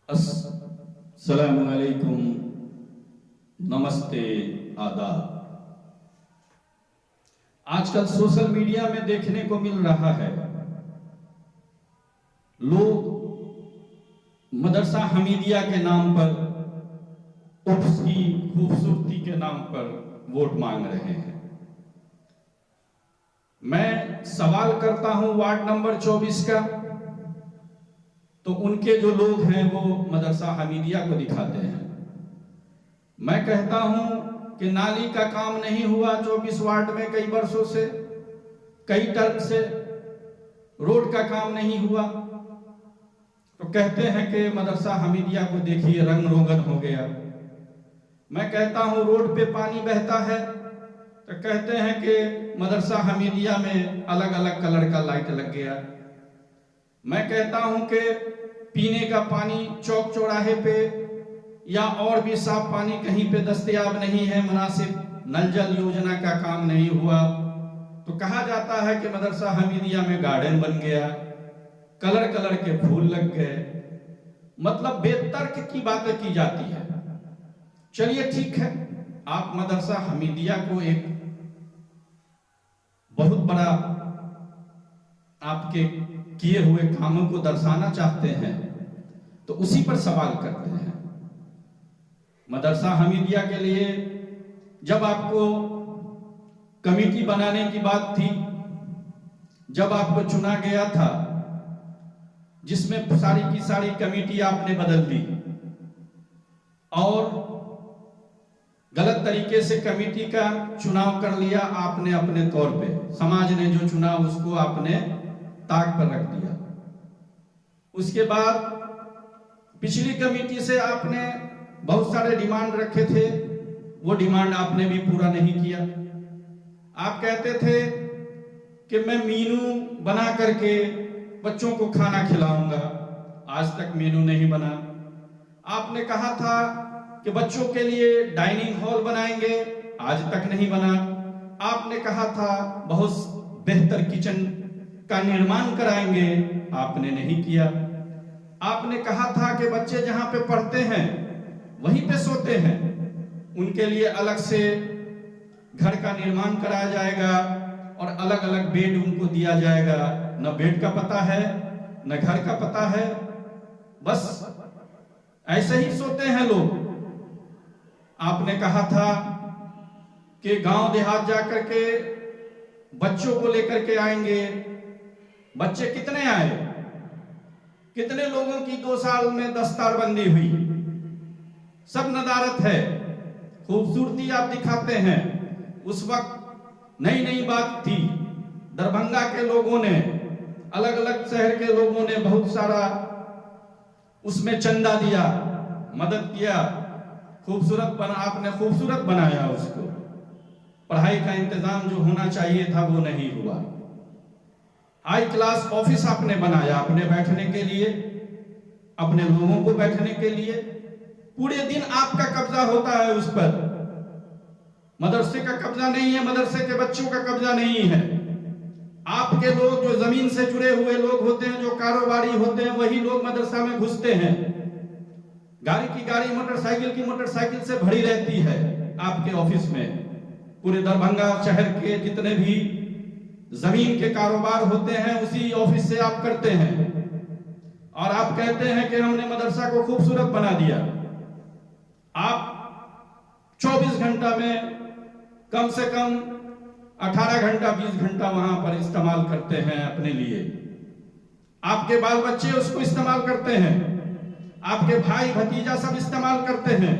अस्सलामु अलैकुम, नमस्ते, आदाब। आजकल सोशल मीडिया में देखने को मिल रहा है, लोग मदरसा हमीदिया के नाम पर, उसकी खूबसूरती के नाम पर वोट मांग रहे हैं। मैं सवाल करता हूं वार्ड नंबर 24 का, तो उनके जो लोग हैं वो मदरसा हमीदिया को दिखाते हैं। मैं कहता हूं कि नाली का काम नहीं हुआ 24 वार्ड में कई वर्षों से, कई टर्म से रोड का काम नहीं हुआ, तो कहते हैं कि मदरसा हमीदिया को देखिए रंग रोगन हो गया। मैं कहता हूं रोड पे पानी बहता है, तो कहते हैं कि मदरसा हमीदिया में अलग अलग कलर का लाइट लग गया। मैं कहता हूं कि पीने का पानी चौक चौराहे पे या और भी साफ पानी कहीं पे दस्तयाब नहीं है, मुनासिब नल जल योजना का काम नहीं हुआ, तो कहा जाता है कि मदरसा हमीदिया में गार्डन बन गया, कलर कलर के फूल लग गए। मतलब बेतर्क की बातें की जाती है। चलिए ठीक है, आप मदरसा हमीदिया को एक बहुत बड़ा आपके किए हुए कामों को दर्शाना चाहते हैं, तो उसी पर सवाल करते हैं। मदरसा हमीदिया के लिए जब आपको कमेटी बनाने की बात थी, जब आपको चुना गया था, जिसमें सारी की सारी कमेटी आपने बदल दी और गलत तरीके से कमेटी का चुनाव कर लिया आपने अपने तौर पे, समाज ने जो चुना उसको आपने ताक पर रख दिया। उसके बाद पिछली कमेटी से आपने बहुत सारे डिमांड रखे थे, वो डिमांड आपने भी पूरा नहीं किया। आप कहते थे कि मैं मेनू बना करके बच्चों को खाना खिलाऊंगा, आज तक मेनू नहीं बना। आपने कहा था कि बच्चों के लिए डाइनिंग हॉल बनाएंगे, आज तक नहीं बना। आपने कहा था बहुत बेहतर किचन का निर्माण कराएंगे, आपने नहीं किया। आपने कहा था कि बच्चे जहां पे पढ़ते हैं वहीं पे सोते हैं, उनके लिए अलग से घर का निर्माण कराया जाएगा और अलग अलग बेड उनको दिया जाएगा। न बेड का पता है, न घर का पता है, बस ऐसे ही सोते हैं लोग। आपने कहा था कि गांव देहात जाकर के बच्चों को लेकर के आएंगे। बच्चे कितने आए? कितने लोगों की 2 साल में दस्तारबंदी हुई? सब नदारत है, खूबसूरती आप दिखाते हैं। उस वक्त नई नई बात थी, दरभंगा के लोगों ने, अलग अलग शहर के लोगों ने बहुत सारा उसमें चंदा दिया, मदद किया, खूबसूरत बना, आपने खूबसूरत बनाया उसको। पढ़ाई का इंतजाम जो होना चाहिए था वो नहीं हुआ। हाई क्लास ऑफिस आपने बनाया अपने बैठने के लिए, अपने लोगों को बैठने के लिए। पूरे दिन आपका कब्जा होता है उस पर, मदरसे का कब्जा नहीं है, मदरसे के बच्चों का कब्जा नहीं है। आपके लोग जो जमीन से जुड़े हुए लोग होते हैं, जो कारोबारी होते हैं, वही लोग मदरसा में घुसते हैं। गाड़ी की गाड़ी, मोटरसाइकिल की मोटरसाइकिल से भरी रहती है आपके ऑफिस में। पूरे दरभंगा शहर के जितने भी जमीन के कारोबार होते हैं उसी ऑफिस से आप करते हैं, और आप कहते हैं कि हमने मदरसा को खूबसूरत बना दिया। आप 24 घंटा में कम से कम 18 घंटा 20 घंटा वहां पर इस्तेमाल करते हैं अपने लिए। आपके बाल बच्चे उसको इस्तेमाल करते हैं, आपके भाई भतीजा सब इस्तेमाल करते हैं,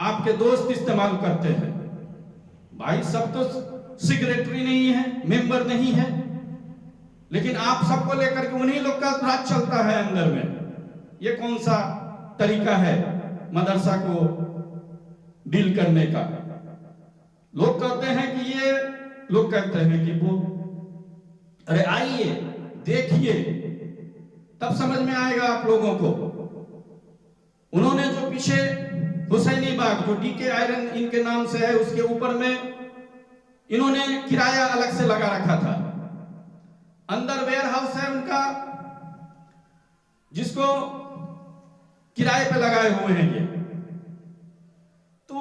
आपके दोस्त इस्तेमाल करते हैं। भाई सब तो सेक्रेटरी नहीं है, मेंबर नहीं है, लेकिन आप सबको लेकर के उन्हीं लोग का राज चलता है अंदर में। ये कौन सा तरीका है मदरसा को डील करने का? लोग कहते हैं कि ये, लोग कहते हैं कि वो। अरे आइए देखिए, तब समझ में आएगा आप लोगों को। उन्होंने जो पीछे हुसैनी बाग, जो डीके आयरन इनके नाम से है, उसके ऊपर में इन्होंने किराया अलग से लगा रखा था। अंदर वेयर हाउस है उनका, जिसको किराए पे लगाए हुए हैं ये। तो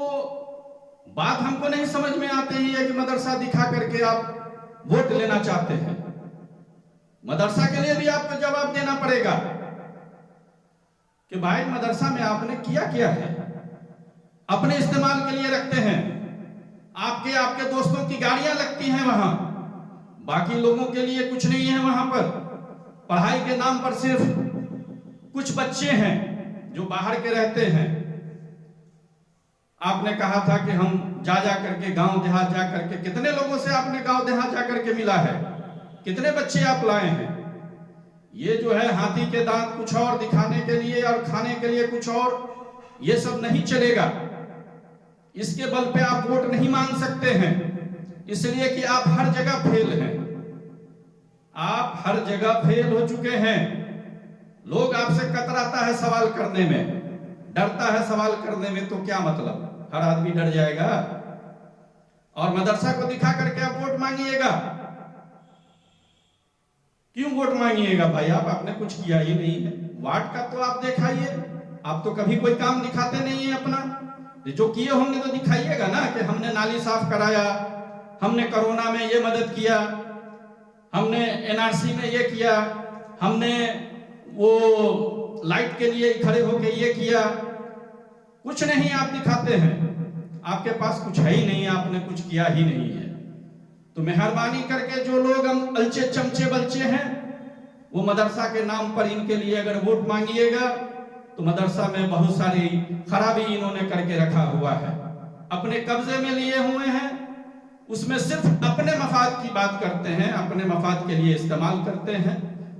बात हमको नहीं समझ में आती है कि मदरसा दिखा करके आप वोट लेना चाहते हैं। मदरसा के लिए भी आपको जवाब देना पड़ेगा कि भाई मदरसा में आपने किया क्या है। अपने इस्तेमाल के लिए रखते हैं, आपके दोस्तों की गाड़ियां लगती हैं वहां, बाकी लोगों के लिए कुछ नहीं है वहां पर। पढ़ाई के नाम पर सिर्फ कुछ बच्चे हैं जो बाहर के रहते हैं। आपने कहा था कि हम जा करके गांव देहात जा करके, कितने लोगों से आपने गांव देहात जा करके मिला है, कितने बच्चे आप लाए हैं। ये जो है हाथी के दांत कुछ और दिखाने के लिए और खाने के लिए कुछ और, ये सब नहीं चलेगा। इसके बल पे आप वोट नहीं मांग सकते हैं, इसलिए कि आप हर जगह फेल हैं। आप हर जगह फेल हो चुके हैं। लोग आपसे कतराता है सवाल करने में, डरता है सवाल करने में, तो क्या मतलब, हर आदमी डर जाएगा। और मदरसा को दिखा करके आप वोट मांगिएगा। क्यों वोट मांगिएगा भाई, आपने कुछ किया ही नहीं है। वार्ड का तो आप दिखाइए, आप तो कभी कोई काम दिखाते नहीं है अपना। जो किए होंगे तो दिखाइएगा ना कि हमने नाली साफ कराया, हमने कोरोना में ये मदद किया, हमने एनआरसी में ये किया, हमने वो लाइट के लिए खड़े होके ये किया। कुछ नहीं आप दिखाते हैं, आपके पास कुछ है ही नहीं, आपने कुछ किया ही नहीं है। तो मेहरबानी करके जो लोग हम अलचे चमचे बलचे हैं, वो मदरसा के नाम पर इनके लिए अगर वोट मांगिएगा तो मदरसा में बहुत सारी खराबी इन्होंने करके रखा हुआ है, अपने कब्जे में लिए हुए हैं। उसमें सिर्फ अपने मफाद की बात करते हैं, अपने मफाद के लिए इस्तेमाल करते हैं।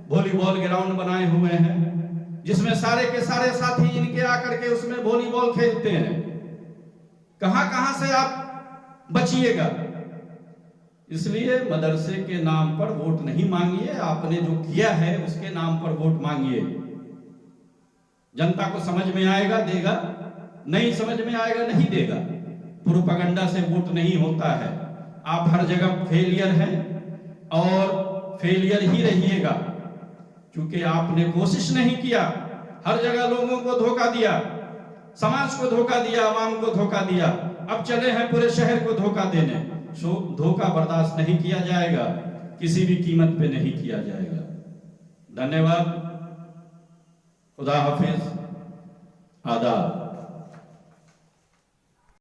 वॉलीबॉल ग्राउंड बनाए हुए हैं जिसमें सारे के सारे साथी इनके आकर के उसमें वॉलीबॉल खेलते हैं। कहां से आप बचिएगा। इसलिए मदरसे के नाम पर वोट नहीं मांगिए, आपने जो किया है उसके नाम पर वोट मांगिए। जनता को समझ में आएगा देगा, नहीं समझ में आएगा नहीं देगा। प्रोपेगेंडा से वोट नहीं होता है। आप हर जगह फेलियर हैं और फेलियर ही रहिएगा, क्योंकि आपने कोशिश नहीं किया। हर जगह लोगों को धोखा दिया, समाज को धोखा दिया, आवाम को धोखा दिया। अब चले हैं पूरे शहर को धोखा देने। धोखा बर्दाश्त नहीं किया जाएगा, किसी भी कीमत पे नहीं किया जाएगा। धन्यवाद, खुदा हाफिज, आदाब।